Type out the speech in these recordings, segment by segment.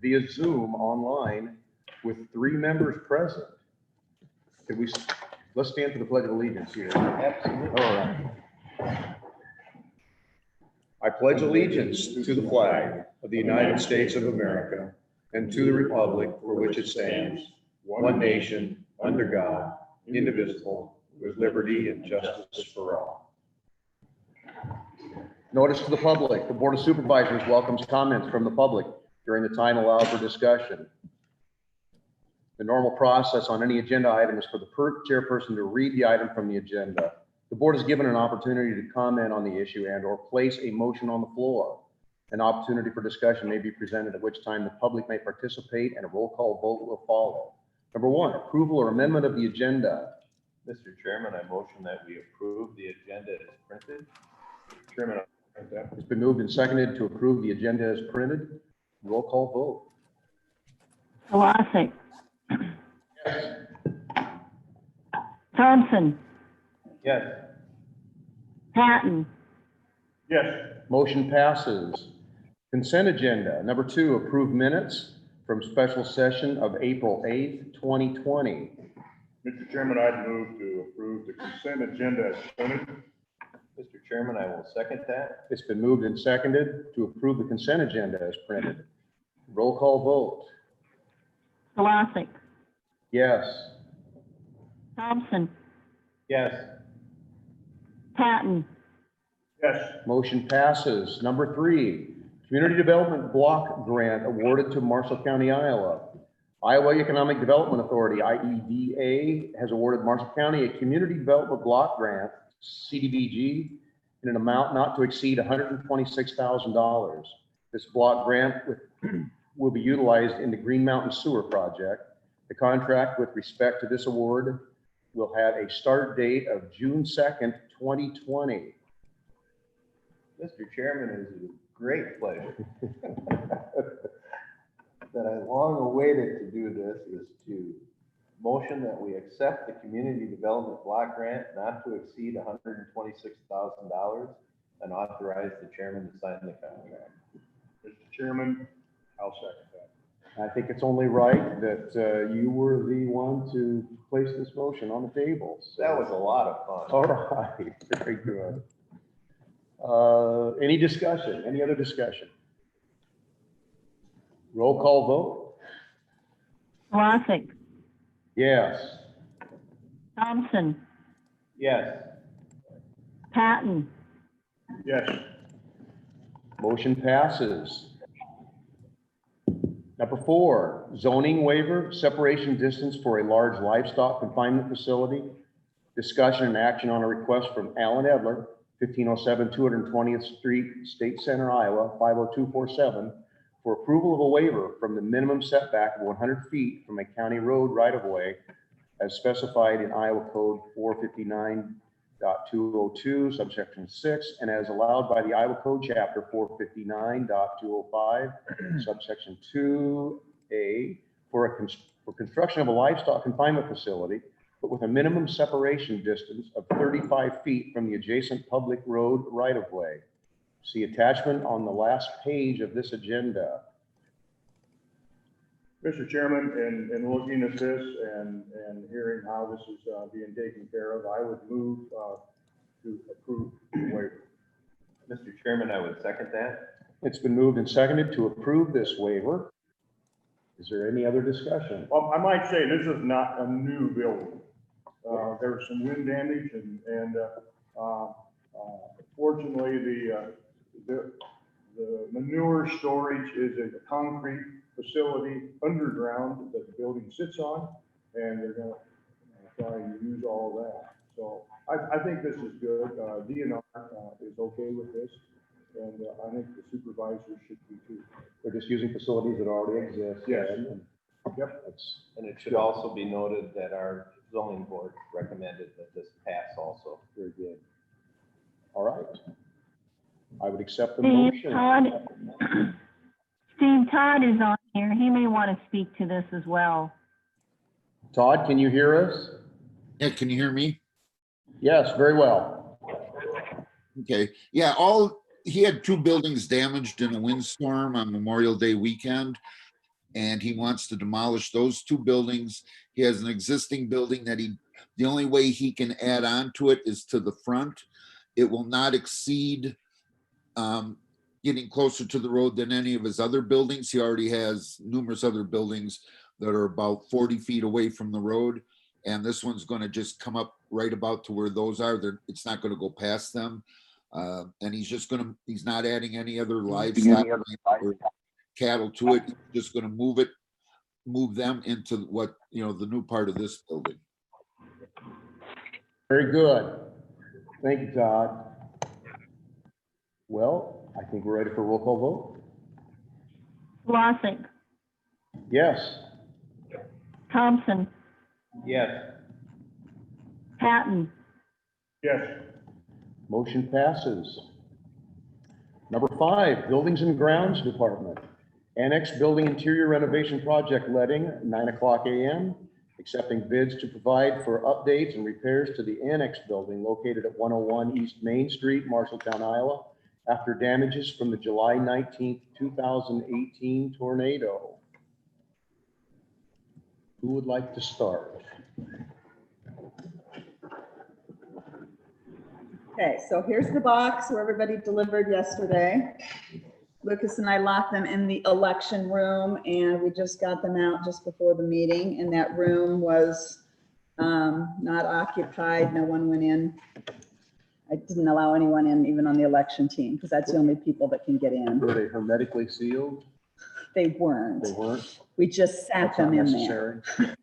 via Zoom online with 3 members present. Let's stand for the Pledge of Allegiance here. Absolutely. All right. I pledge allegiance to the flag of the United States of America and to the republic for which it stands, one nation, under God, indivisible, with liberty and justice for all. Notice to the public, the Board of Supervisors welcomes comments from the public during the time allowed for discussion. The normal process on any agenda item is for the chairperson to read the item from the agenda. The board is given an opportunity to comment on the issue and/or place a motion on the floor. An opportunity for discussion may be presented, at which time the public may participate and a roll call vote will follow. Number 1, approval or amendment of the agenda. Mr. Chairman, I motion that we approve the agenda as printed. Mr. Chairman, I second that. It's been moved and seconded to approve the agenda as printed. Roll call vote. Kolosik. Thompson. Yes. Patton. Yes. Motion passes. Consent agenda. Number 2, approve minutes from special session of April 8th, 2020. Mr. Chairman, I'd move to approve the consent agenda as printed. Mr. Chairman, I will second that. It's been moved and seconded to approve the consent agenda as printed. Roll call vote. Kolosik. Yes. Thompson. Yes. Patton. Yes. Motion passes. Number 3, Community Development Block Grant awarded to Marshall County, Iowa. Iowa Economic Development Authority, IEDA, has awarded Marshall County a Community Development Block Grant, CDBG, in an amount not to exceed $126,000. This block grant will be utilized in the Green Mountain Sewer Project. The contract with respect to this award will have a start date of June 2nd, 2020. Mr. Chairman, it is a great pleasure that I long awaited to do this is to motion that we accept the Community Development Block Grant not to exceed $126,000 and authorize the chairman to sign the contract. Mr. Chairman, I'll second that. I think it's only right that you were the one to place this motion on the table. So. That was a lot of fun. All right, very good. Any discussion? Any other discussion? Roll call vote. Kolosik. Yes. Thompson. Yes. Patton. Yes. Motion passes. Number 4, zoning waiver, separation distance for a large livestock confinement facility. Discussion and action on a request from Alan Edler, 1507 220th Street, State Center, Iowa, 50247, for approval of a waiver from the minimum setback of 100 feet from a county road right-of-way as specified in Iowa Code 459.202, subsection 6, and as allowed by the Iowa Code Chapter 459.205, subsection 2A, for construction of a livestock confinement facility, but with a minimum separation distance of 35 feet from the adjacent public road right-of-way. See attachment on the last page of this agenda. Mr. Chairman, in looking at this and hearing how this is being taken care of, I would move to approve the waiver. Mr. Chairman, I would second that. It's been moved and seconded to approve this waiver. Is there any other discussion? Well, I might say this is not a new building. There was some wind damage and fortunately the manure storage is a concrete facility underground that the building sits on, and they're going to try and use all of that. So I think this is good. DNR is okay with this, and I think the supervisors should be too. We're just using facilities that already exist. Yes. Yep. And it should also be noted that our zoning board recommended that this pass also. Very good. All right. I would accept the Steve, motion. Steve Todd is on here. He may want to speak to this as well. Todd, can you hear us? Yeah, can you hear me? Yes, very well. Okay, yeah, he had 2 buildings damaged in a windstorm on Memorial Day weekend. and he wants to demolish those two buildings. He has an existing building that the only way he can add on to it is to the front. It will not exceed getting closer to the road than any of his other buildings. He already has numerous other buildings that are about 40 feet away from the road. And this one's going to just come up right about to where those are. It's not going to go past them. And he's not adding any other livestock or cattle to it. He's just going to move them into what, the new part of this building. Very good. Thank you, Todd. Well, I think we're ready for a roll call vote. Lossing, Yes. Thompson, Yes. Patton, Yes. Motion passes. Number 5, Buildings and Grounds Department. Annex Building Interior Renovation Project letting, 9:00 a.m. Accepting bids to provide for updates and repairs to the Annex Building located at 101 East Main Street, Marshalltown, Iowa, after damages from the July 19th, 2018 tornado. Who would like to start? Okay, so here's the box where everybody delivered yesterday. Lucas and I locked them in the election room and we just got them out just before the meeting, and that room was not occupied. No one went in. I didn't allow anyone in, even on the election team, because that's the only people that can get in. Were they hermetically sealed? They weren't. They weren't? We just sat That's not them in there. necessary.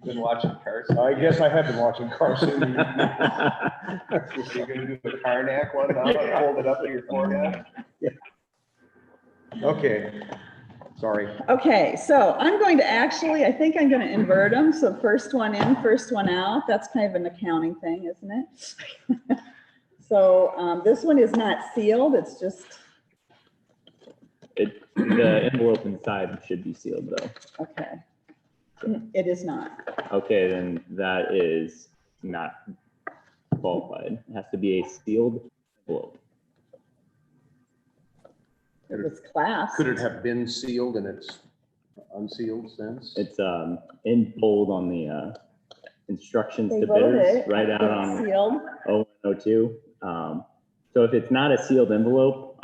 Been watching Carson. I guess I have been watching Carson. You're gonna do the Karnak one now, hold it up to your forehead. Okay, sorry. Okay, so I'm going to I think I'm going to invert them. So first one in, first one out. That's kind of an accounting thing, isn't it? So this one is not sealed. It's just, The envelope inside should be sealed though. okay. It is not. Okay, then that is not qualified. It has to be a sealed envelope. It was class. Could it have been sealed in its unsealed sense? It's in bold on the instructions They to wrote bidders, it. right out It's on sealed. 0102. So if it's not a sealed envelope,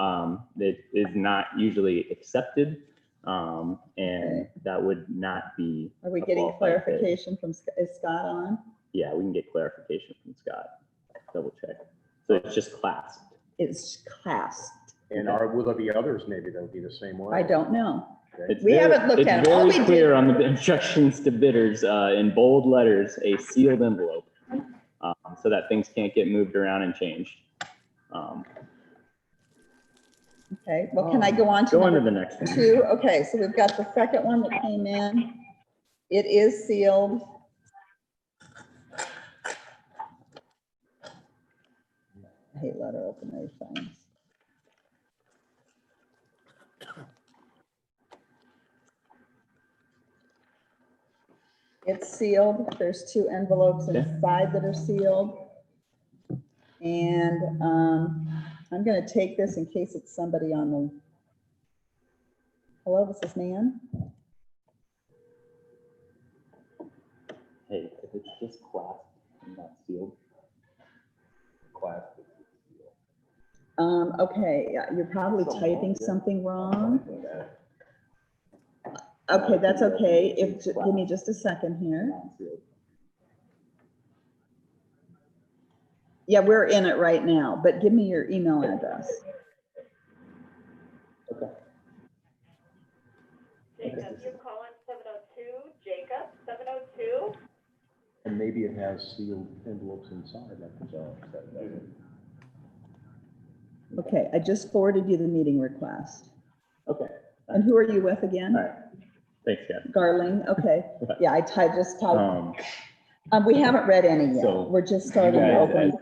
it is not usually accepted. And that would not be. Are we a getting qualified bid. clarification from, is Scott on? Yeah, we can get clarification from Scott. Double check. So it's just clasped. It's clasped. And will there be others maybe that'll be the same way? I don't know. Okay. We haven't looked at it. All It's we very clear did- on the instructions to bidders in bold letters, a sealed envelope, so that things can't get moved around and changed. Okay, well, can I go on to Go on to number the next one. 2? Okay, so we've got the second one that came in. It is sealed. I hate letter opener things. It's sealed. There's 2 envelopes Okay. inside that are sealed. And I'm going to take this in case it's somebody on the, hello, this is Nan? Hey, if it's just clasped and not sealed. Class. Okay, yeah, you're probably typing something wrong. Okay, that's okay. Give me just a second here. Non-sealed. Yeah, we're in it right now, but give me your email address. Okay. Jacob, you're calling 702, Jacob, 702. And maybe it has sealed envelopes inside. Okay, I just forwarded you the meeting request. Okay, And who are you with again? all right. Thanks, Jeff. Garling, okay. Yeah, I just typed. We haven't read any so yet. We're just starting to open.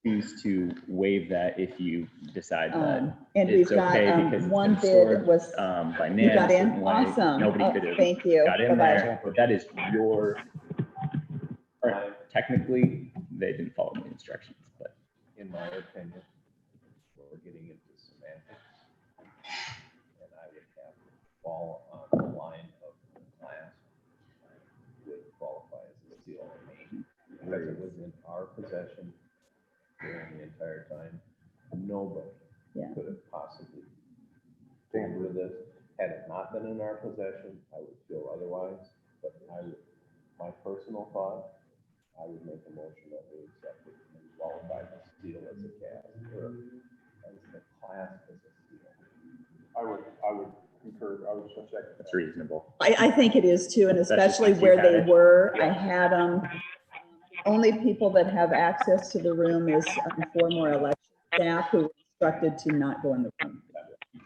Choose to waive that if you decide that And we've it's got okay because it's one been bid stored, was, by Nan. you got a in? certain way. Awesome. Nobody Oh, could have thank you. got in Bye-bye. there, but that is your, or technically, they didn't follow the instructions, but In my opinion, we're getting into semantics. And I would have to fall on possession during the entire time. Nobody Yeah. could have possibly tampered with this. Had it not been in our possession, I would feel otherwise, but my personal thought, I would make a motion that we accept it and qualify the seal as a cast, or as the class as a seal. I would concur, I would second that. That's reasonable. I think it is too, and especially since you where had they it. were. I had only people that have access to the room is former election staff who were instructed to not go in the room.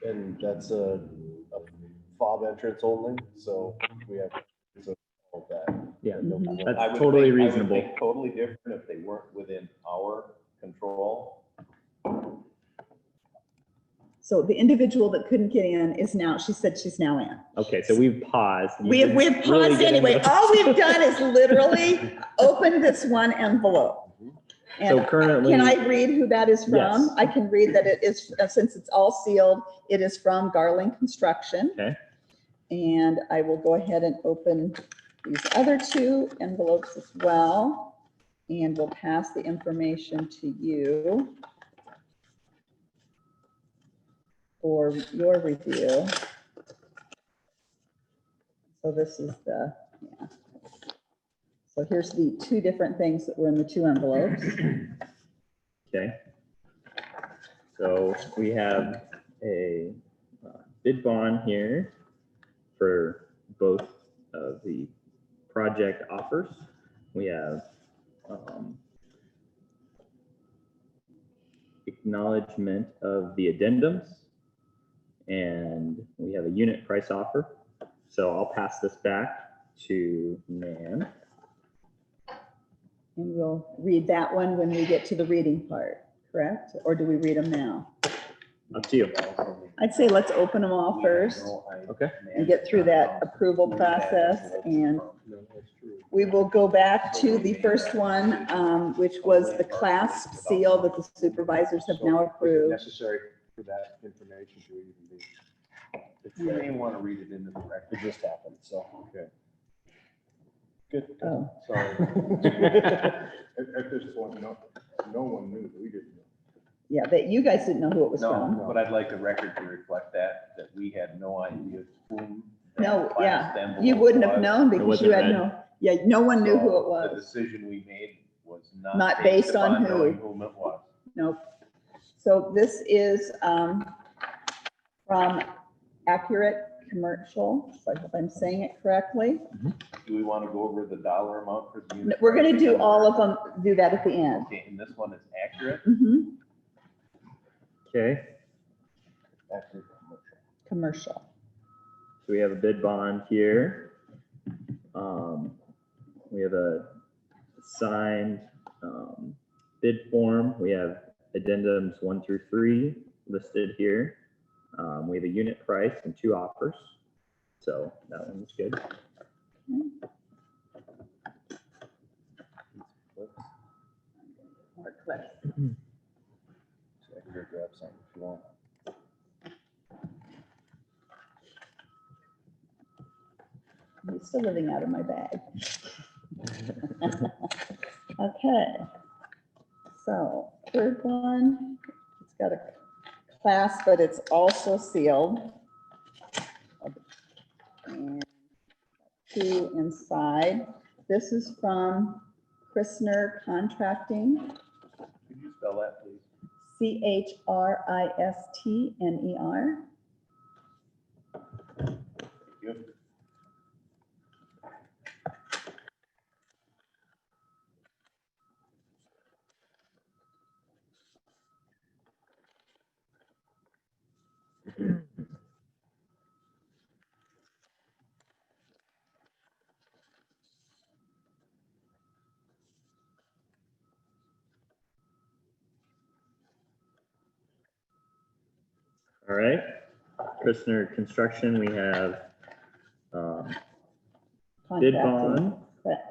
And that's a fob entrance only, so we have, so all that. Yeah, No- that's I would totally think- I would reasonable. think Totally different if they weren't within our control. So the individual that couldn't get in is now, she said she's now in. Okay, so we've paused. You We've didn't really paused get into anyway. the- All we've done is literally opened this one envelope. So And currently. can I read who that is from? Yes. I can read that it is, since it's all sealed, it is from Garland Construction. Okay. And I will go ahead and open these other two envelopes as well. And we'll pass the information to you for your review. So this is the, yeah. So here's the two different things that were in the two envelopes. Okay. So we have a bid bond here for both of the project offers. We have acknowledgement of the addendums, and we have a unit price offer. So I'll pass this back to Nan. And we'll read that one when we get to the reading part, correct? Or do we read them now? Up to you. I'd say let's open them all first Okay. and get through that approval process. And we will go back to the first one, which was the clasp seal that the supervisors have now approved. Necessary for that information to even be. You may want to read it into the record. It just happened, so. Okay. Good. Oh, Sorry. At this point, no one knew, we didn't know. yeah, that you guys didn't know who it was No, from. but I'd like the record to reflect that we had no idea whom. that No, yeah, class envelope you wouldn't have was. known because wasn't you had read. no, yeah, no one knew who it So The was. decision we made was Not not based based on upon who. knowing whom it was. Nope. So this is from Accurate Commercial, so I hope I'm saying it correctly. Do we want to go over the dollar amount for the unit? We're gonna price do again? all of them, do that at the end. Okay, and this one is accurate? Mhm. Okay. Accurate commercial. Commercial. So we have a bid bond here. We have a signed bid form. We have addendums 1 through 3 listed here. We have a unit price and 2 offers. So that one's good. Or clip. So I can go grab something if you want. You're still living out of my bag. Okay. So third one, it's got a clasp, but it's also sealed. And 2 inside. This is from Christner Contracting, Could you spell that, please? Christner. Thank you. All right. Christner Construction, we have bid bond.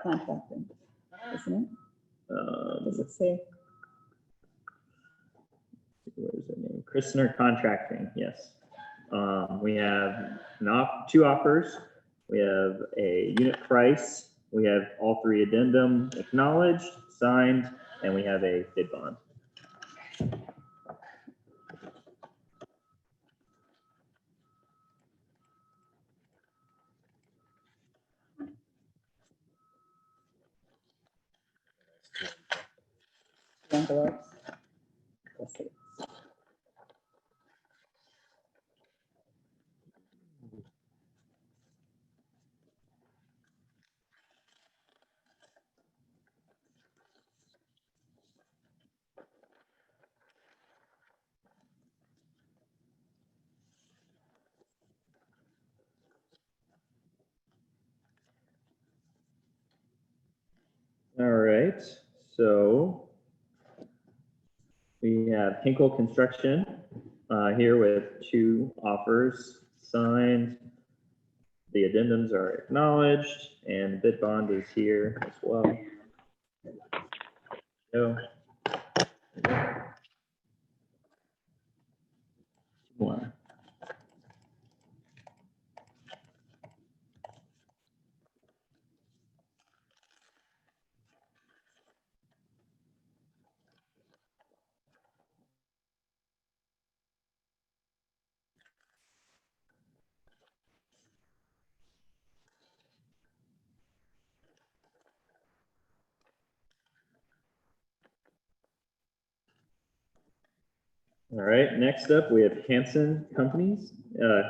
Contracting, isn't it? Does um, it say? Where's the name? Christner Contracting, yes. We have 2 offers. We have a unit price. We have all 3 addendum acknowledged, signed, and we have a bid bond. Envelopes. Let's see. All right, so we have Hinkle Construction here with 2 offers signed. The addendums are acknowledged and the bid bond is here as well. So, one. All right, next up, we have Hanson Company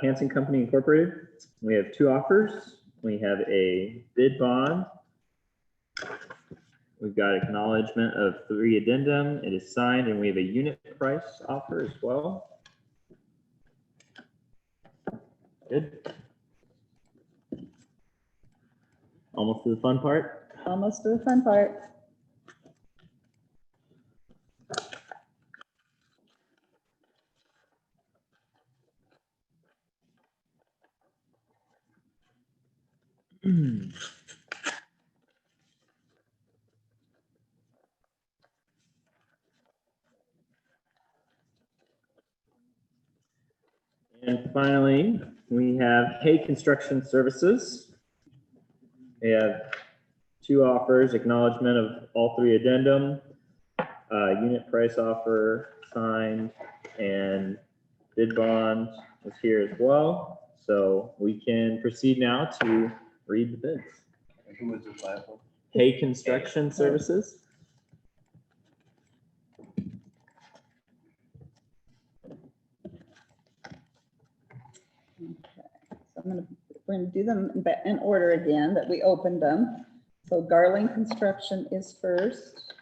Incorporated. We have 2 offers. We have a bid bond. We've got acknowledgement of 3 addendum. It is signed, and we have a unit price offer as well. Good. Almost to the fun part. Almost to the fun part. And finally, we have Hay Construction Services. We have 2 offers, acknowledgement of all 3 addendum, unit price offer signed, and bid bond is here as well. So we can proceed now to read the bids. Who was this last one? Hay Construction Services. So we're gonna do them in order again, that we opened them. So Garland Construction is first.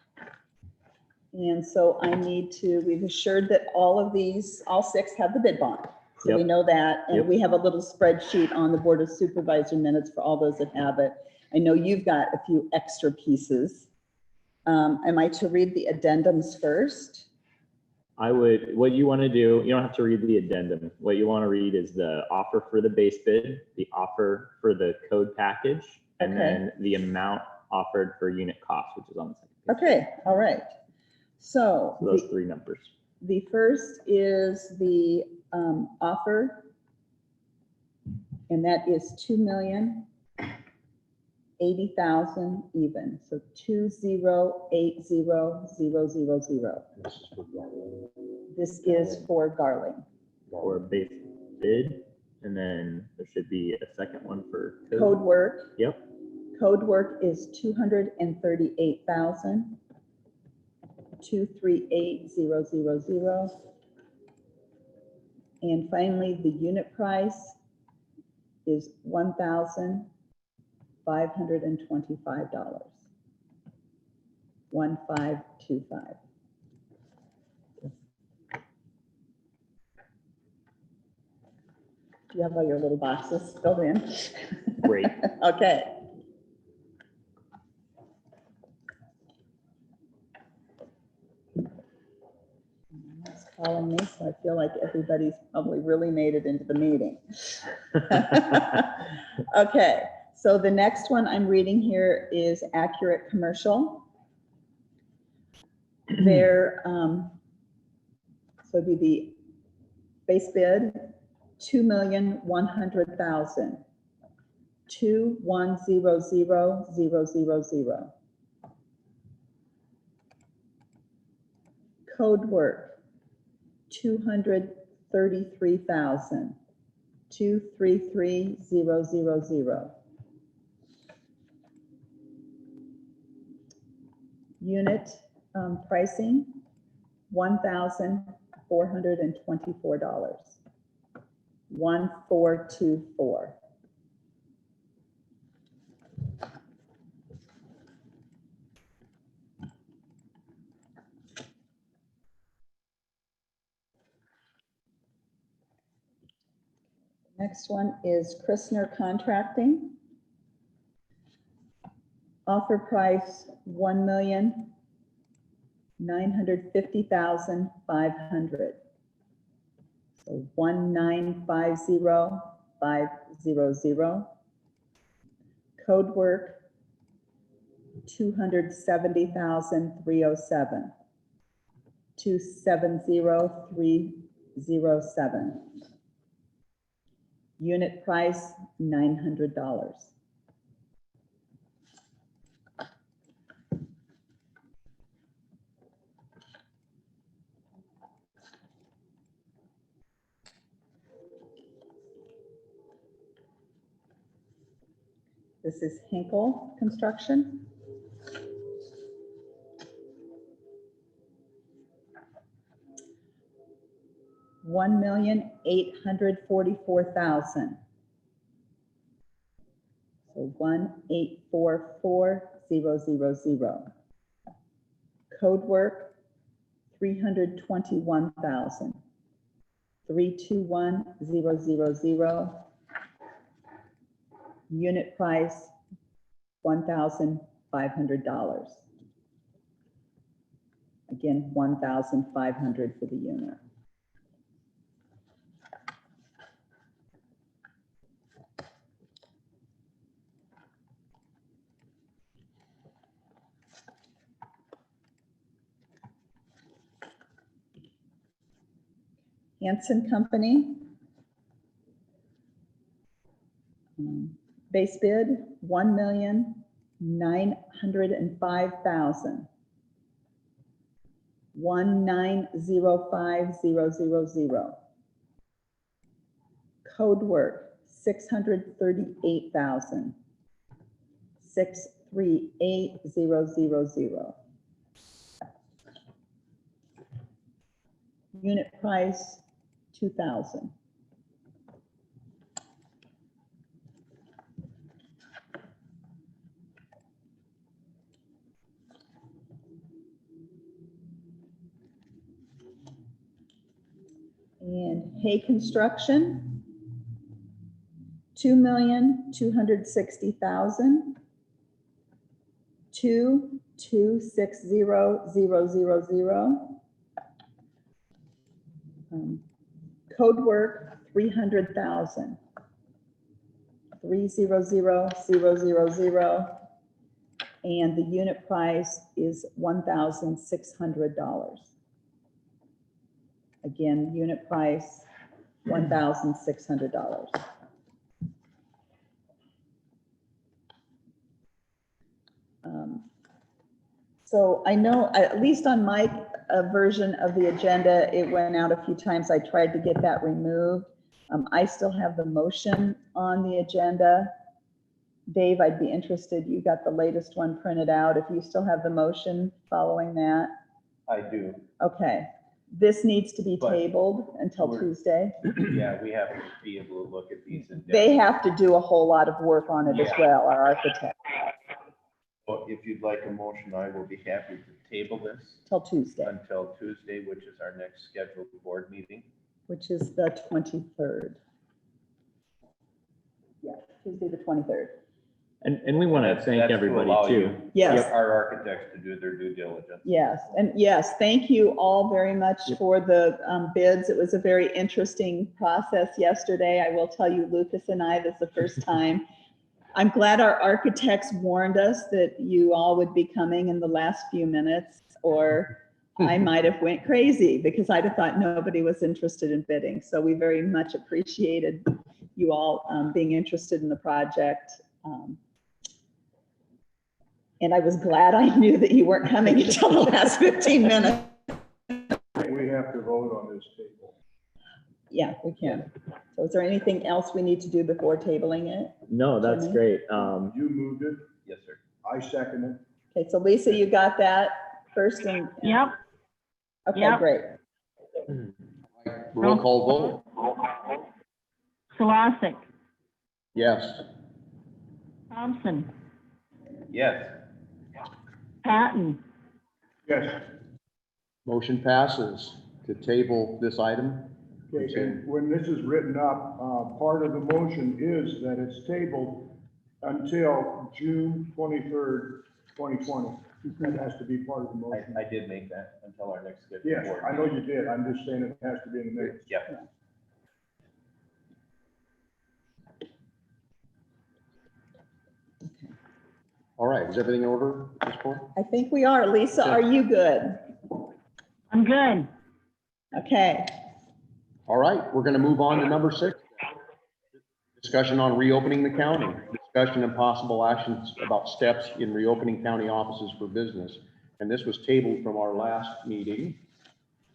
And so I need to, we've assured that all of these, all 6 have the bid bond. So we Yep. know that, and Yep. we have a little spreadsheet on the Board of Supervisor minutes for all those that have it. I know you've got a few extra pieces. Am I to read the addendums first? What you want to do, you don't have to read the addendum. What you want to read is the offer for the base bid, the offer for the code package, and Okay. then the amount offered for unit cost, which is on the second page. Okay, all right. So So those 3 numbers. the first is the offer, and that is 2,080,000 even. So 2,080,000. This is for Garland. For base bid, and then there should be a second one for Code work. Yep. Code work is 238,000. 238,000. And finally, the unit price is $1,525. 1,525. Do you have all your little boxes filled in? Great. Okay. It's calling me, so I feel like everybody's probably really made it into the meeting. Okay, so the next one I'm reading here is Accurate Commercial. Their, so it'd be the base bid, 2,100,000. 2,100,000. Code work, 233,000, 233,000. Unit pricing, $1,424, 1,424. Next one is Christner Contracting. Offer price, $1,950,500. So 1,950,500. Code work, 270,307. 270,307. Unit price, $900. This is Hinkle Construction. $1,844,000. So 1,844,000. Code work, 321,000. 321,000. Unit price, $1,500. Again, $1,500 for the unit. Hanson Company. Base bid, $1,905,000. 1,905,000. Code work, 638,000. 638,000. Unit price, $2,000. And Hay Construction, $2,260,000. 2,260,000. Code work, 300,000. 300,000. And the unit price is $1,600. Again, unit price, $1,600. So I know, at least on my version of the agenda, it went out a few times. I tried to get that removed. I still have the motion on the agenda. Dave, I'd be interested, you got the latest one printed out. If you still have the motion following that. I do. Okay, this needs to be But tabled until we're- Tuesday. Yeah, we have to be able to look at these in depth. They have to do a whole lot of work on it as Yeah. well, our architect, Well, if you'd like a motion, I will be happy to table this till Tuesday, until Tuesday, which is our next scheduled board meeting. which is the 23rd. Yeah, Tuesday, the 23rd. And we want to That's thank to everybody allow too. you, Yes. Our architects to do their due diligence. Yes, and yes, thank you all very much for the bids. It was a very interesting process yesterday. I will tell you, Lucas and I, this is the first time. I'm glad our architects warned us that you all would be coming in the last few minutes, or I might have went crazy because I'd have thought nobody was interested in bidding. So we very much appreciated you all being interested in the project. And I was glad I knew that you weren't coming until the last 15 minutes. have to vote on this table. Yeah, we can. So is there anything else we need to do before tabling it? No, that's Jimmy? great. You moved it, Yes, sir. I second it. Okay, so Lisa, you got that first and? Yep, Okay, Yep. great. Roll call vote. Solosik, Yes. Thompson, Yes. Patton, Yes. Motion passes to table this item. Okay, and when this is written up, part of the motion is that it's tabled until June 23rd, 2020. That has to be part of the motion. I did make that until our next scheduled Yes, board I know meeting. you did. I'm just saying it has to be in the minutes. Yeah. All right, is everything in order at this point? I think we are. Lisa, are you good? I'm good. Okay, All right, we're going to move on to number 6. Discussion on reopening the county. Discussion and possible actions about steps in reopening county offices for business. And this was tabled from our last meeting.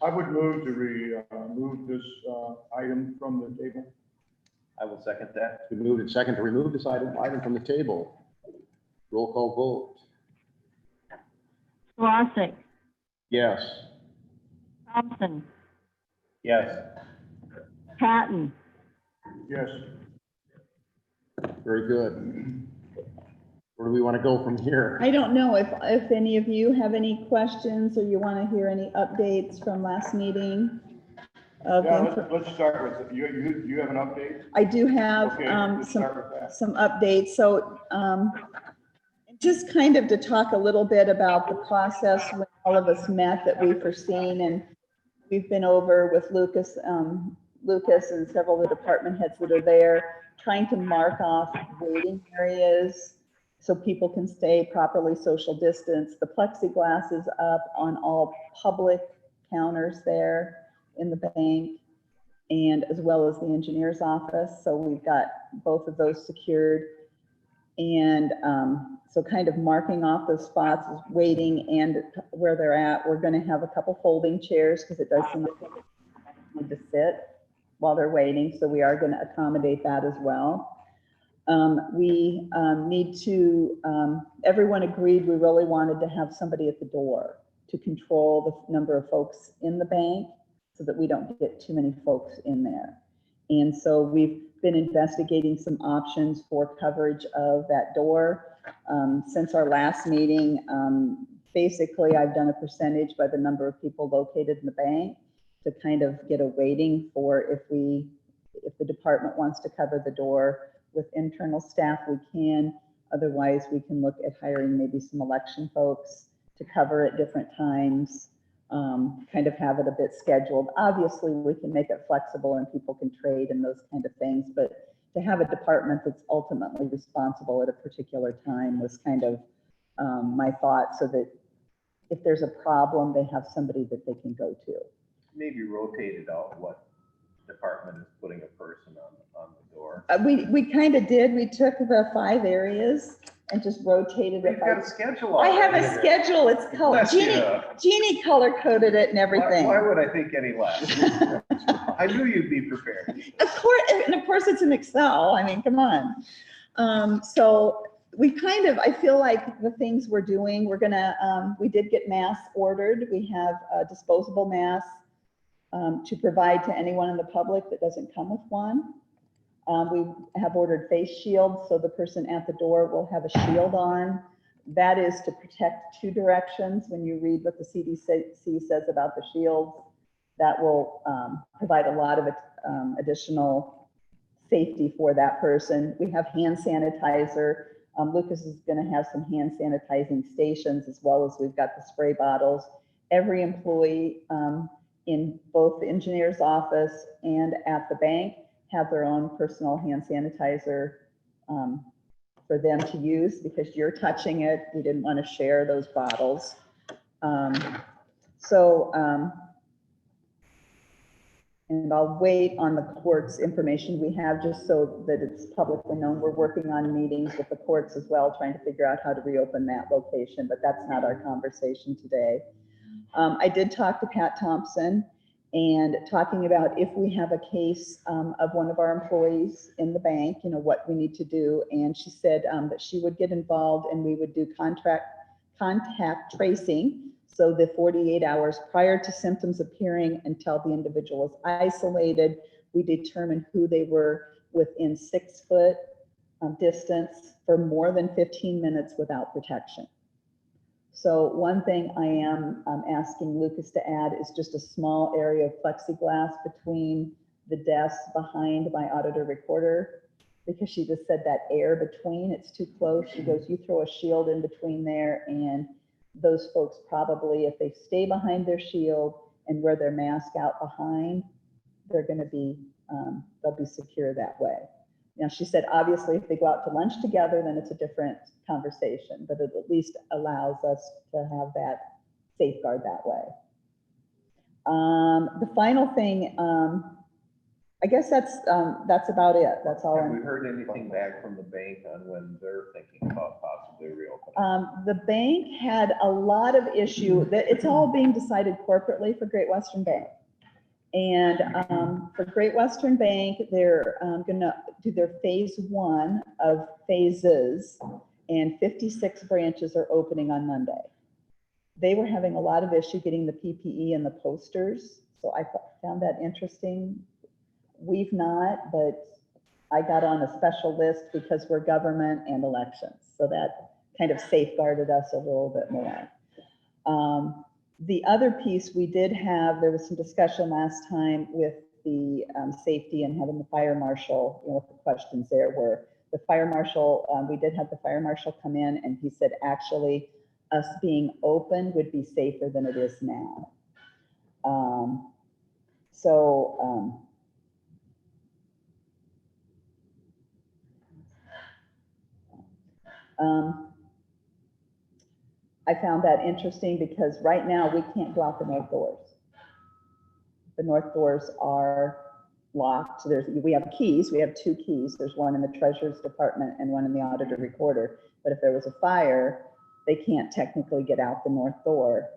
I would move to remove this item from the table. I will second that. It's been moved and second to remove this item from the table. Roll call vote. Solosik, Yes. Thompson, Yes. Patton, Yes. Very good. Where do we want to go from here? I don't know if any of you have any questions or you want to hear any updates from last meeting. Yeah, let's start with, you have an update? I do have Okay, let's some start with that. updates. So just kind of to talk a little bit about the process when all of us met that we foreseen, and we've been over with Lucas and several of the department heads that are there, trying to mark off waiting areas so people can stay properly social distance. The plexiglass is up on all public counters there in the bank, and as well as the engineer's office. So we've got both of those secured. And so kind of marking off those spots as waiting and where they're at. We're going to have a couple folding chairs because it does seem like people need to sit while they're waiting. So we are going to accommodate that as well. We need to, everyone agreed we really wanted to have somebody at the door to control the number of folks in the bank so that we don't get too many folks in there. And so we've been investigating some options for coverage of that door. Since our last meeting, basically I've done a percentage by the number of people located in the bank to kind of get a weighting for if the department wants to cover the door with internal staff, we can. Otherwise, we can look at hiring maybe some election folks to cover at different times. Kind of have it a bit scheduled. Obviously, we can make it flexible and people can trade and those kind of things, but to have a department that's ultimately responsible at a particular time was kind of my thought, so that if there's a problem, they have somebody that they can go to. Maybe rotate it out, what department is putting a person on the door. We kind of did. We took the 5 areas and just rotated it. We've got a schedule. I have a already. schedule. It's color. Bless you. Jeannie color coded it and everything. Why would I think any less? I knew you'd be prepared. Of course, and of course it's in Excel. I mean, come on. So we kind of, I feel like the things we're doing, we're gonna, we did get masks ordered. We have disposable masks to provide to anyone in the public that doesn't come with one. We have ordered face shields, so the person at the door will have a shield on. That is to protect 2 directions. When you read what the CDC says about the shields, that will provide a lot of additional safety for that person. We have hand sanitizer. Lucas is going to have some hand sanitizing stations, as well as we've got the spray bottles. Every employee in both the engineer's office and at the bank have their own personal hand sanitizer for them to use, because you're touching it. We didn't want to share those bottles. And I'll wait on the court's information we have, just so that it's publicly known. We're working on meetings with the courts as well, trying to figure out how to reopen that location, but that's not our conversation today. I did talk to Pat Thompson, and talking about if we have a case of one of our employees in the bank, you know, what we need to do. And she said that she would get involved and we would do contact tracing. So the 48 hours prior to symptoms appearing until the individual is isolated, we determine who they were within 6 foot distance for more than 15 minutes without protection. So one thing I am asking Lucas to add is just a small area of plexiglass between the desks behind my auditor recorder, because she just said that air between, it's too close. She goes, you throw a shield in between there, and those folks probably, if they stay behind their shield and wear their mask out behind, they're going to be, they'll be secure that way. Now, she said, obviously, if they go out to lunch together, then it's a different conversation, but it at least allows us to have that safeguard that way. The final thing, I guess that's about it. That's all. Have we heard anything back from the bank on when they're thinking about possibly reopening? The bank had a lot of issue that it's all being decided corporately for Great Western Bank. And for Great Western Bank, they're gonna do their phase 1 of phases, and 56 branches are opening on Monday. They were having a lot of issue getting the PPE and the posters, so I found that interesting. We've not, but I got on a special list because we're government and elections, so that kind of safeguarded us a little bit more. The other piece we did have, there was some discussion last time with the safety and having the fire marshal, you know, the questions there were the fire marshal, we did have the fire marshal come in, and he said, actually, us being open would be safer than it is now. I found that interesting because right now we can't go out the north doors. The north doors are locked. We have keys. We have 2 keys. There's one in the treasurer's department and one in the auditor recorder. But if there was a fire, they can't technically get out the north door.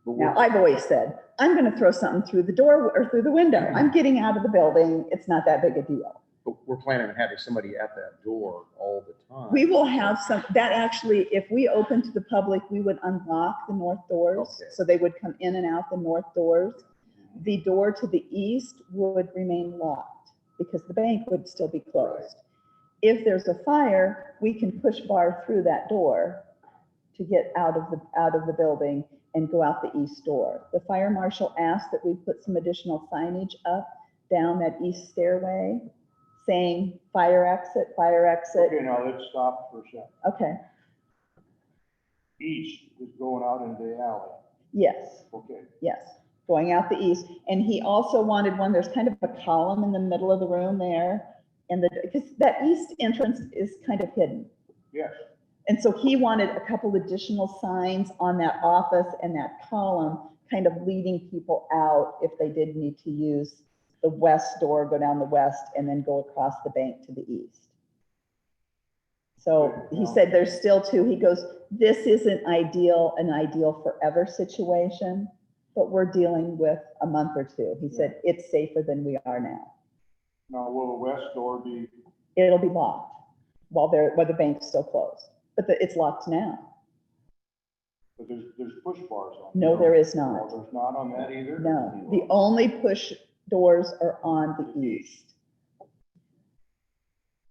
Now, I've always said, I'm going to throw something through the door or through the window. I'm getting out of the building. It's not that big a deal. But we're planning on having somebody at that door all the time. We will have some, that actually, if we open to the public, we would unlock the north doors. Okay. So they would come in and out the north doors. The door to the east would remain locked because the bank would still be closed. If there's a fire, we can push bar through that door to get out of the building and go out the east door. The fire marshal asked that we put some additional signage up down that east stairway saying fire exit, fire exit. Okay, now let's stop for a second. Okay, East is going out into the alley. yes, Okay. yes, going out the east. And he also wanted one, there's kind of a column in the middle of the room there. And because that east entrance is kind of hidden. Yes. And so he wanted a couple additional signs on that office and that column, kind of leading people out if they did need to use the west door, go down the west, and then go across the bank to the east. So he said there's still 2. He goes, this isn't an ideal forever situation, but we're dealing with a month or 2. He said it's safer than we are now. Now, will the west door be? It'll be locked while the bank's still closed, but it's locked now. But there's push bars on. No, there is No, not. there's not on that either? No, the only push doors are on the east.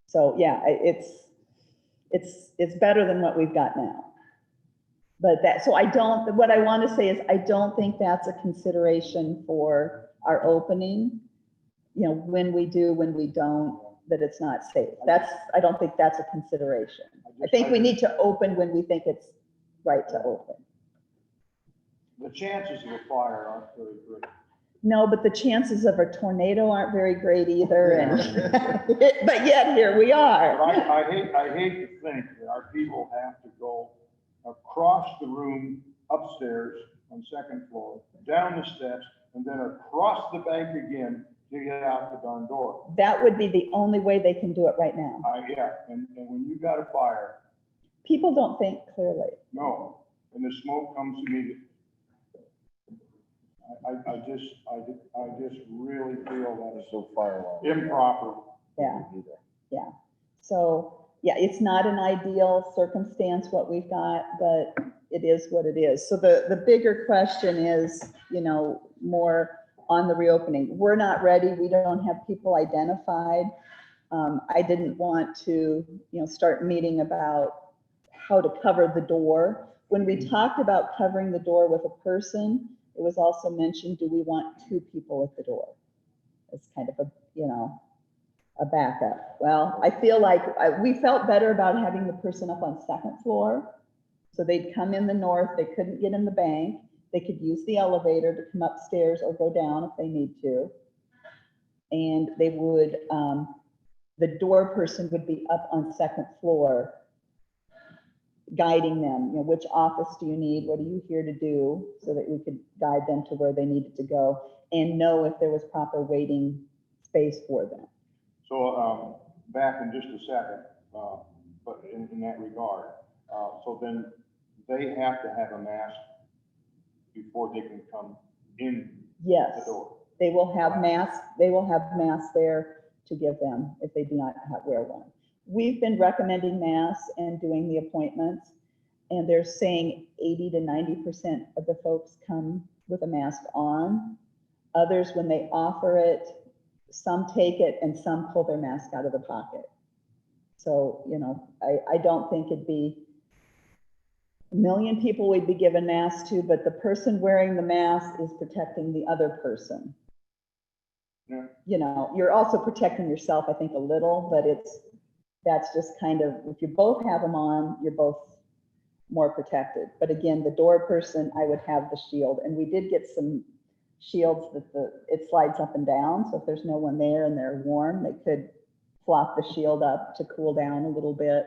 So yeah, it's better than what we've got now. But so what I want to say is I don't think that's a consideration for our opening. You know, when we do, when we don't, that it's not safe. I don't think that's a consideration. I think we need to open when we think it's right to open. The chances of a fire aren't very great. No, but the chances of a tornado aren't very great either. And but yet here we But are. I hate to think that our people have to go across the room upstairs on 2nd floor, down the steps, and then across the bank again to get out the darn door. That would be the only way they can do it right now. Yeah, and when you got a fire, People don't think clearly. no, and the smoke comes immediately. I just really feel that it's So fire alarm. improper. Yeah, yeah. So, yeah, it's not an ideal circumstance what we've got, but it is what it is. So the bigger question is, you know, more on the reopening. We're not ready. We don't have people identified. I didn't want to, you know, start meeting about how to cover the door. When we talked about covering the door with a person, it was also mentioned, do we want 2 people at the door? It's kind of a, you know, a backup. Well, I feel like we felt better about having the person up on 2nd floor. So they'd come in the north, they couldn't get in the bank. They could use the elevator to come upstairs or go down if they need to. And they would, the door person would be up on 2nd floor, guiding them, you know, which office do you need? What are you here to do? So that we could guide them to where they needed to go and know if there was proper waiting space for them. So, back in just a second, but in that regard, so then they have to have a mask before they can come in the Yes, door. they will have masks there to give them if they do not wear one. We've been recommending masks and doing the appointments, and they're saying 80 to 90% of the folks come with a mask on. Others, when they offer it, some take it and some pull their mask out of the pocket. So, you know, I don't think it'd be a million people we'd be giving masks to, but the person wearing the mask is protecting the other person. Yeah. You know, you're also protecting yourself, I think, a little, but that's just kind of, if you both have them on, you're both more protected. But again, the door person, I would have the shield, and we did get some shields that it slides up and down. So if there's no one there and they're warm, they could flop the shield up to cool down a little bit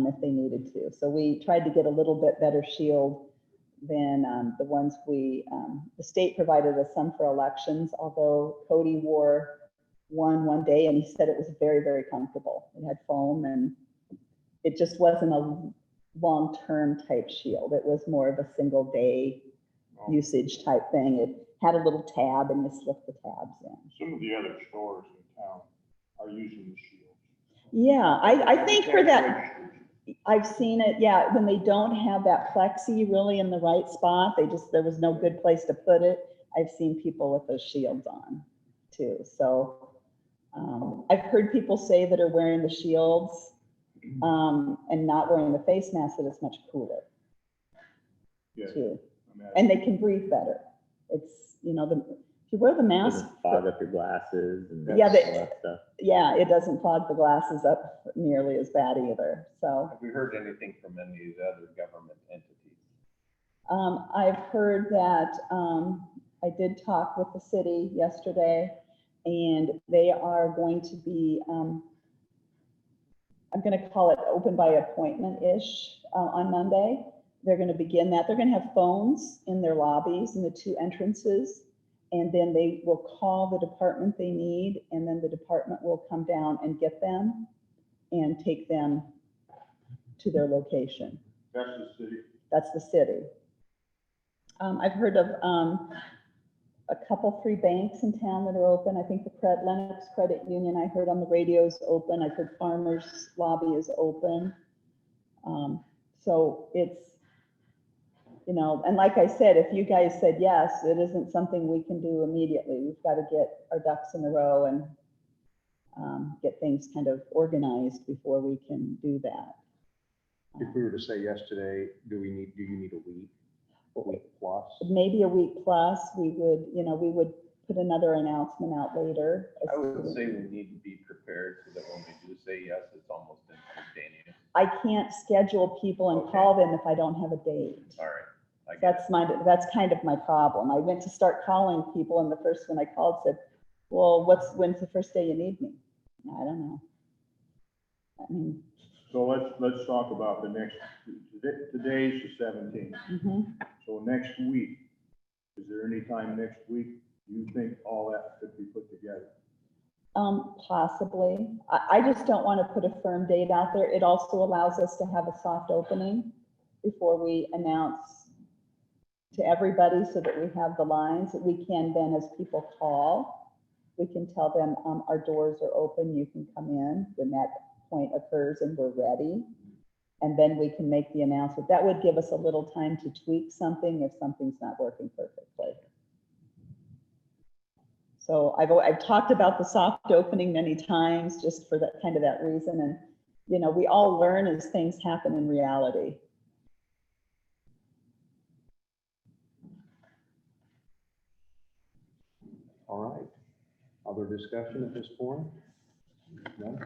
if they needed to. So we tried to get a little bit better shield than the ones the state provided us some for elections, although Cody wore one day and he said it was very, very comfortable. It had foam and it just wasn't a long-term type shield. It was more of a single day usage type thing. It had a little tab and you slip the tabs in. Some of the other stores in town are using the shields. Yeah, I think for that, I've seen it, yeah, when they don't have that plexi really in the right spot, there was no good place to put it. I've seen people with those shields on too. So I've heard people say that are wearing the shields and not wearing the face mask, that it's much cooler Yes. too. And they can breathe better. It's, you know, if you wear the mask. Doesn't fog up your glasses and Yeah, all that stuff. Yeah, it doesn't fog the glasses up nearly as bad either, so. Have we heard anything from any of these other government entities? I've heard that, I did talk with the city yesterday, and they are going to be, I'm gonna call it open by appointment-ish on Monday. They're gonna begin that. They're gonna have phones in their lobbies in the 2 entrances. And then they will call the department they need, and then the department will come down and get them and take them to their location. That's the city. That's the city. I've heard of a couple, 3 banks in town that are open. I think the Lennox Credit Union, I heard on the radio is open. I've heard Farmers Lobby is open. So it's, you know, and like I said, if you guys said yes, it isn't something we can do immediately. We've got to get our ducks in a row and get things kind of organized before we can do that. If we were to say yes today, do you need a week plus? Maybe a week plus, we would put another announcement out later. I would say we need to be prepared so that when we do say yes, it's almost instantaneous. I can't schedule people and Okay. call them if I don't have a date. All right. I get it. That's kind of my problem. I went to start calling people and the first one I called said, well, when's the first day you need me? I don't know. I mean, So let's talk about the next, today's the 17th. mhm. So next week, is there any time next week you think all that could be put together? Possibly. I just don't want to put a firm date out there. It also allows us to have a soft opening before we announce to everybody so that we have the lines that we can then, as people call, we can tell them our doors are open, you can come in when that point occurs and we're ready. And then we can make the announcement. That would give us a little time to tweak something if something's not working perfectly. So I've talked about the soft opening many times just for that kind of that reason. And, you know, we all learn as things happen in reality. All right. Other discussion at this point? No?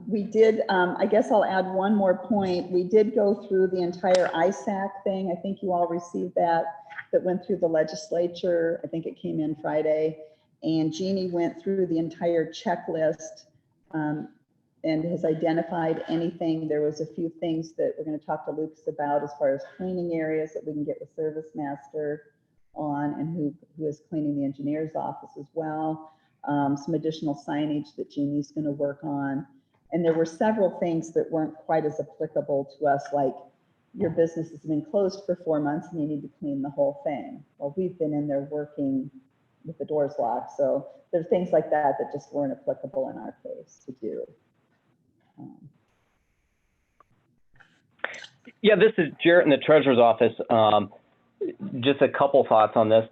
We did, I guess I'll add one more point. We did go through the entire ISAC thing. I think you all received that went through the legislature. I think it came in Friday. And Jeannie went through the entire checklist and has identified anything. There was a few things that we're going to talk to Lucas about as far as cleaning areas that we can get the service master on, and who is cleaning the engineer's office as well. Some additional signage that Jeannie's going to work on. And there were several things that weren't quite as applicable to us, like your business has been closed for 4 months and you need to clean the whole thing. Well, we've been in there working with the doors locked. So there's things like that that just weren't applicable in our case to do. Yeah, this is Jarrett in the treasurer's office. Just a couple thoughts on this.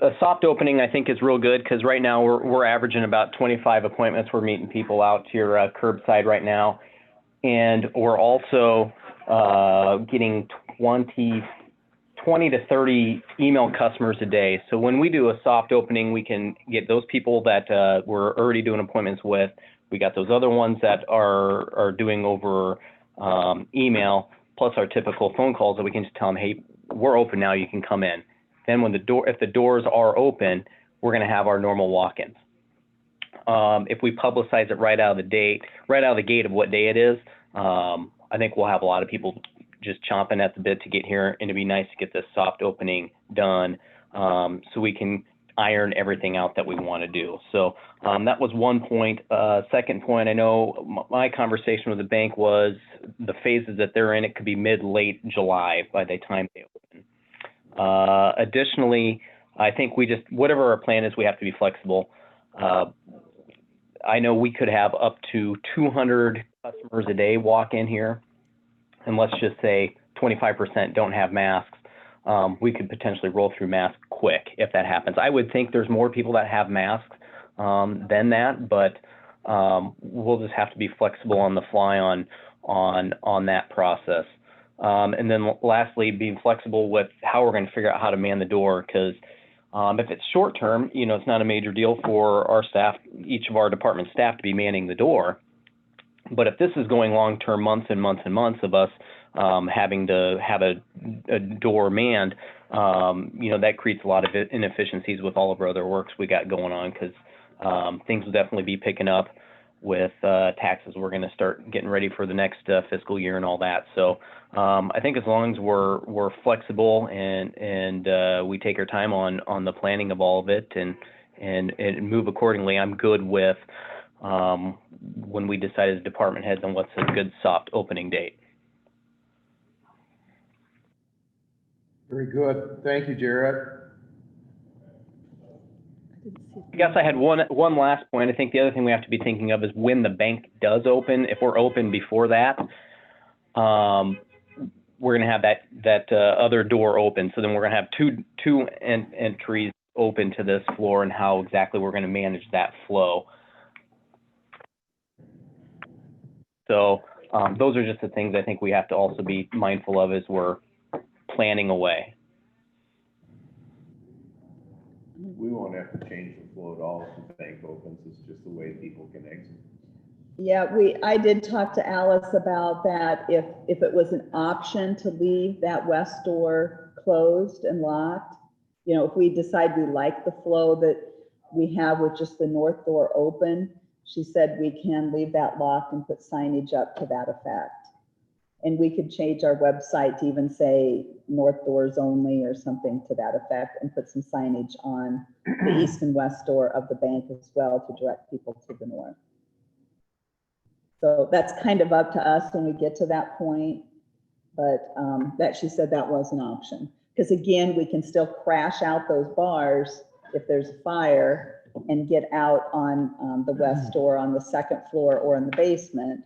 A soft opening, I think, is real good because right now we're averaging about 25 appointments. We're meeting people out here curbside right now, and we're also getting 20 to 30 email customers a day. So when we do a soft opening, we can get those people that we're already doing appointments with. We got those other ones that are doing over email, plus our typical phone calls that we can just tell them, hey, we're open now, you can come in. Then when if the doors are open, we're going to have our normal walk-ins. If we publicize it right out of the gate of what day it is, I think we'll have a lot of people just chomping at the bit to get here, and it'd be nice to get this soft opening done so we can iron everything out that we want to do. So that was one point. Second point, I know my conversation with the bank was the phases that they're in, it could be mid-late July by the time they open. Additionally, I think whatever our plan is, we have to be flexible. I know we could have up to 200 customers a day walk in here, and let's just say 25% don't have masks. We could potentially roll through masks quick if that happens. I would think there's more people that have masks than that, but we'll just have to be flexible on the fly on that process. And then lastly, being flexible with how we're going to figure out how to man the door, because if it's short term, it's not a major deal for our staff, each of our department staff, to be manning the door. But if this is going long term, months and months and months of us having to have a door manned, that creates a lot of inefficiencies with all of our other works we got going on, because things will definitely be picking up with taxes. We're going to start getting ready for the next fiscal year and all that. So I think as long as we're flexible and we take our time on the planning of all of it and move accordingly, I'm good with when we decide as department heads on what's a good soft opening date. Very good. Thank you, Jarrett. I guess I had one last point. I think the other thing we have to be thinking of is when the bank does open. If we're open before that, we're going to have that other door open. So then we're going to have two entries open to this floor, and how exactly we're going to manage that flow. So those are just the things I think we have to also be mindful of as we're planning away. We won't have to change the flow at all if the bank opens. It's just the way people can exit. Yeah, I did talk to Alice about that. If it was an option to leave that west door closed and locked, if we decide we like the flow that we have with just the north door open, she said we can leave that locked and put signage up to that effect. And we could change our website to even say north doors only or something to that effect, and put some signage on the east and west door of the bank as well to direct people to the north. So that's kind of up to us when we get to that point. But that she said that was an option. Because again, we can still crash out those bars if there's a fire and get out on the west door on the second floor or in the basement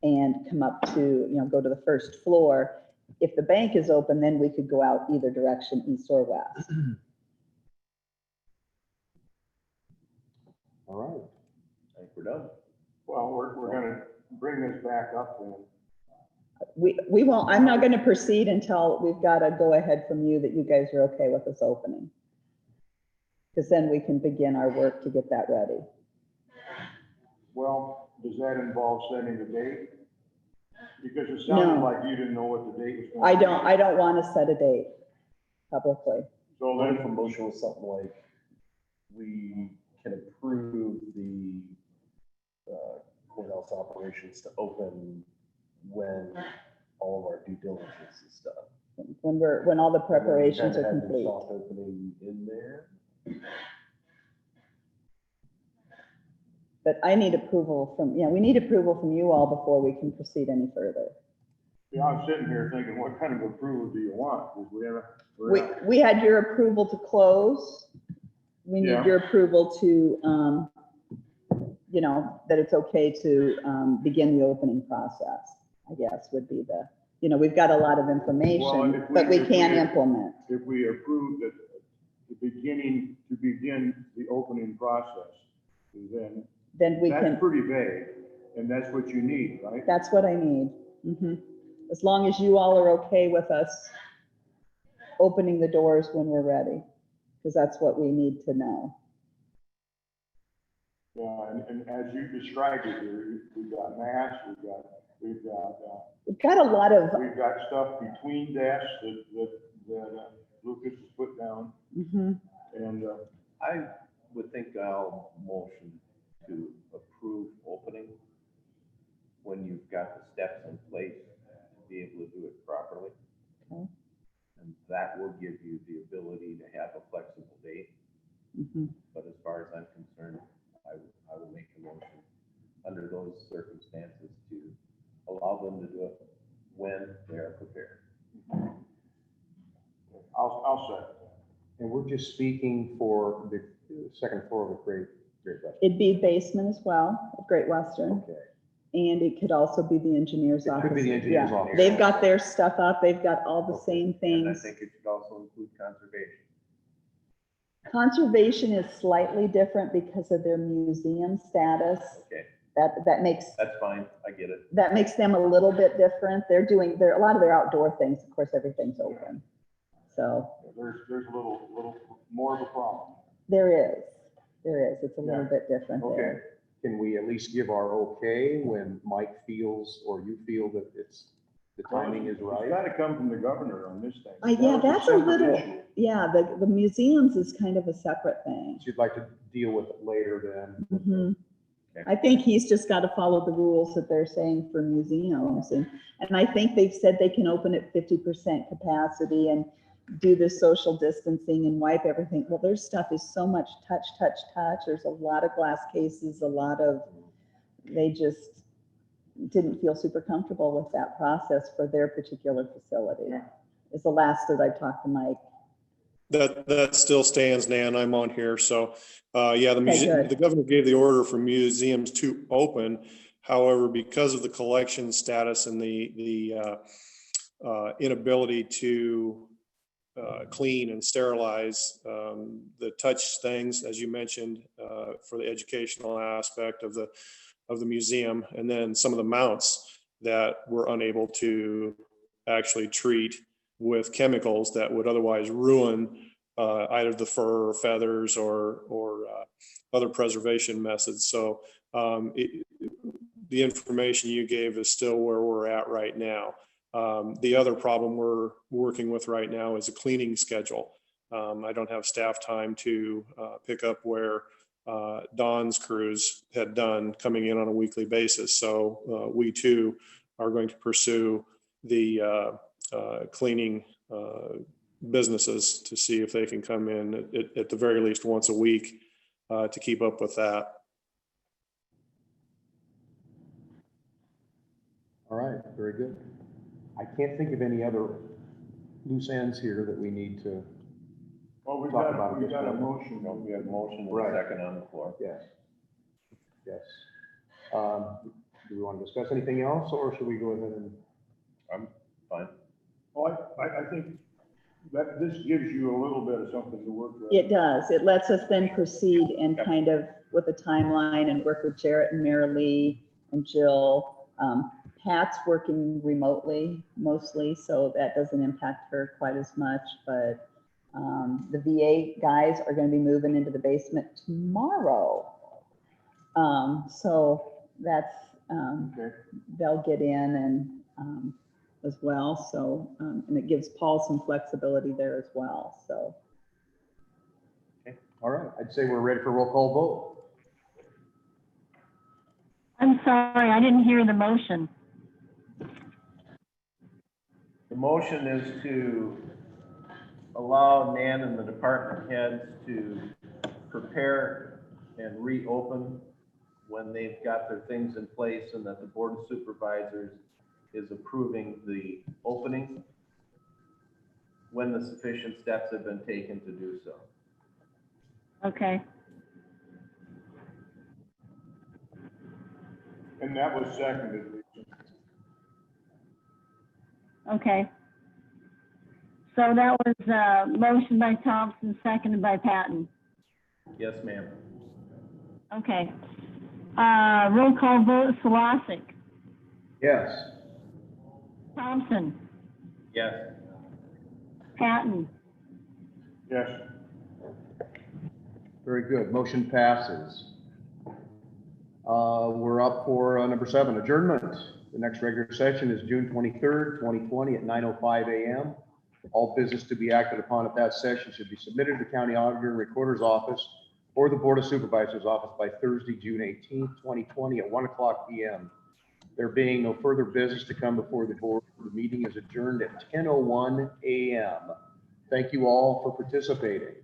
and come up to, go to the first floor. If the bank is open, then we could go out either direction, east or west. All right. I think we're done. Well, we're gonna bring this back up then. We won't, I'm not gonna proceed until we've got a go ahead from you that you guys are okay with us opening. Because then we can begin our work to get that ready. Well, does that involve setting the date? Because it sounded No. like you didn't know what the date was going to be. I don't want to set a date publicly. So What if a then, motion was something like, we can approve the courthouse operations to open when all of our due diligence is done? When all the preparations And are then have your complete. soft opening in there. But I need approval from, we need approval from you all before we can proceed any further. yeah, I'm sitting here thinking, what kind of approval do you want? Because We had your approval to close. We need Yeah. your approval to, that it's okay to begin the opening process, I guess would be the, we've got a lot of Well, information, if but we if can't implement. If we approve that to begin the opening process, then We that's can, pretty vague, and that's what you need, right? that's what I need. As long as you all are okay with us opening the doors when we're ready, because that's what we need to know. Yeah, and as you described it here, we've got masks, we've We've got a lot of, got stuff between desks that Lucas has put down, mhm. and, I would think I'll motion to approve opening when you've got the steps in place to be able to do it properly. Okay. And that will give you the ability to have a flexible date. Mhm. But as far as I'm concerned, I will make a motion under those circumstances to allow them to do it when they're prepared. I'll second. And we're just speaking for the second floor of the Great Western. It'd be basement as well, at Great Western. Okay. And it could also be the engineer's It office. could be the engineer's Yeah. office. They've got their stuff up. They've got all the same And I things. think it should also include conservation. Conservation is slightly different because of their museum status. Okay, That makes, that's fine. I get it. that makes them a little bit different. They're doing, a lot of their outdoor things, of course, everything's open. So There's a little more of a problem. there is. It's a little Yeah. bit different Okay, there. can we at least give our okay when Mike feels or you feel that the timing is It's right? gotta come from the governor on this thing. Yeah, That was that's a separate little, issue. yeah, the museums is kind of a separate thing. So you'd like to deal with it later then? Mhm. Okay. I think he's just got to follow the rules that they're saying for museums. And I think they've said they can open at 50% capacity and do this social distancing and wipe everything. Well, their stuff is so much touch. There's a lot of glass cases, they just didn't feel super comfortable with that process for their particular facility. Is the last that I talked to Mike. That still stands, Nan. I'm on here. So, yeah, good. the governor gave the order for museums to open. However, because of the collection status and the inability to clean and sterilize the touch things, as you mentioned, for the educational aspect of the museum, and then some of the mounts that we're unable to actually treat with chemicals that would otherwise ruin either the fur or feathers or other preservation methods. So the information you gave is still where we're at right now. The other problem we're working with right now is a cleaning schedule. I don't have staff time to pick up where Don's crews had done coming in on a weekly basis. So we too are going to pursue the cleaning businesses to see if they can come in at the very least once a week to keep up with that. All right, very good. I can't think of any other loose ends here that we need to, Well, we've Talk about got, it we've this got a way. motion. We have motion and Right. a second on the floor. yes. Yes. Do we want to discuss anything else, or should we go ahead and? I'm fine. Well, I think that this gives you a little bit of something to work with. It does. It lets us then proceed and kind of with a timeline and work with Jarrett and Mary Lee and Jill. Pat's working remotely mostly, so that doesn't impact her quite as much, but the VA guys are going to be moving into the basement tomorrow. So that's, Okay. they'll get in and as well. So, and it gives Paul some flexibility there as well. So. All right, I'd say we're ready for roll call vote. I'm sorry, I didn't hear the motion. The motion is to allow Nan and the department heads to prepare and reopen when they've got their things in place, and that the Board of Supervisors is approving the opening when the sufficient steps have been taken to do so. Okay, And that was seconded. okay. So that was motion by Thompson, seconded by Patton. Yes, ma'am. Okay. Roll call vote, Solosik, Yes. Thompson, Yes. Patton, Yes. Very good. Motion passes. We're up for number 7, adjournment. The next regular session is June 23rd, 2020 at 9:05 a.m. All business to be acted upon at that session should be submitted to the county auditor and recorder's office or the Board of Supervisors office by Thursday, June 18th, 2020 at 1:00 p.m. There being no further business to come before the board, the meeting is adjourned at 10:01 a.m. Thank you all for participating.